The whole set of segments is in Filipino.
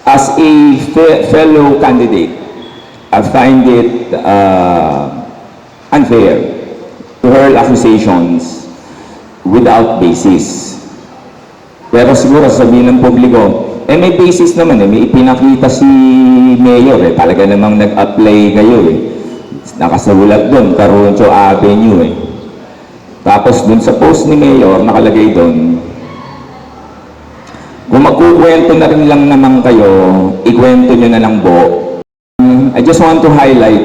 As a fellow candidate, I find it unfair to hurl accusations without basis. Pero siguro sabihin ng publiko, may basis naman may ipinakita si Mayor talaga namang nag-apply kayo Nakasagulat doon, Caroncho Avenue Tapos doon sa post ni Mayor, nakalagay doon, kung magkukwento na rin lang naman kayo, ikwento nyo na lang po. I just want to highlight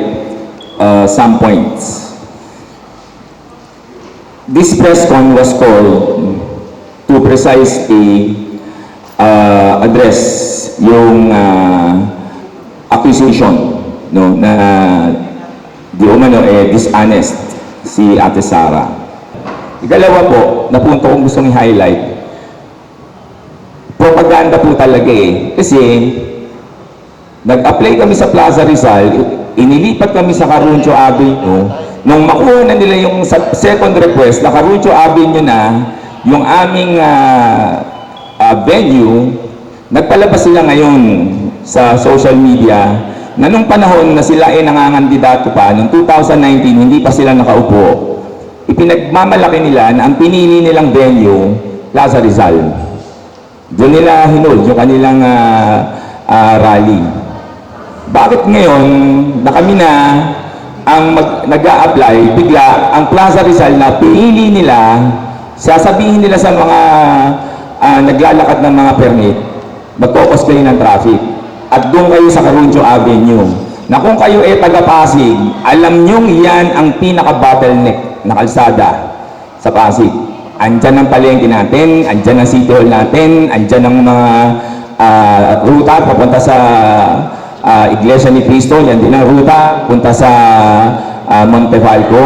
some points. This press con was called to precisely address yung accusation na di umano dishonest si Ate Sara. Ikalawa po, na punto kong gustong i-highlight, propaganda po talaga kasi nag-apply kami sa Plaza Rizal, inilipat kami sa Caroncho Avenue. Nung makuha na nila yung second request na Caroncho Avenue na yung aming venue, nagpalabas sila ngayon sa social media na nung panahon na sila nangangandidato pa, noong 2019, hindi pa sila nakaupo. Ipinagmamalaki nila na ang pinili nilang venue, Plaza Rizal. Doon nila hinold yung kanilang rally. Bakit ngayon na kami na ang nag-a-apply, bigla ang Plaza Rizal na pinili nila, sasabihin nila sa mga naglalakad ng mga permit, mag-focus kayo ng traffic. At doon kayo sa Caroncho Avenue. Na kung kayo taga-Pasig, alam nyo yan ang pinaka-bottleneck na kalsada sa Pasig. Andyan ang palengke natin, andyan ang City Hall natin, andyan ang mga ruta papunta sa Iglesia ni Cristo, yan din ang ruta, punta sa Montefalco.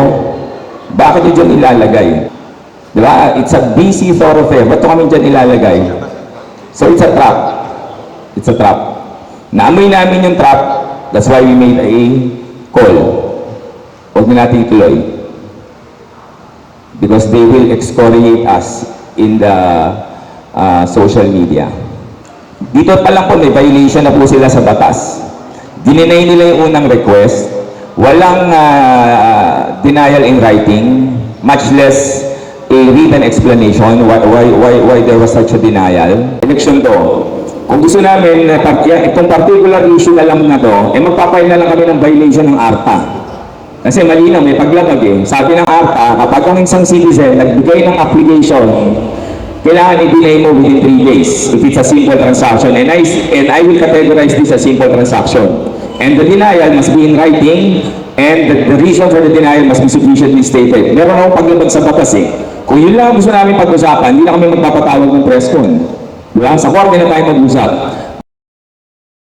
Bakit nyo dyan ilalagay? Diba? It's a busy thoroughfare. Ba't kami dyan ilalagay? So it's a trap. It's a trap. Naamoy namin yung trap, that's why we made a call. Huwag na natin ituloy. Because they will excoriate us in the social media. Dito pa lang po, may violation na po sila sa batas. Dininay nila yung unang request, walang denial in writing, much less a written explanation why there was such a denial. Election to. Kung gusto namin, itong particular issue na lang na to, magpapay na lang kami ng violation ng ARTA. Kasi malinaw, may paglabag Sabi ng ARTA, kapag ang isang citizen nagbigay ng application, kailangan i-delay mo within 3 days if it's a simple transaction. And I will categorize this as simple transaction. And the denial must be in writing, and the reason for the denial must be sufficiently stated. Meron akong paglabag sa batas Kung yun lang gusto namin pag-usapan, hindi na kami magpapatawag ng press con. Diba? Sa korte na tayo mag-usap.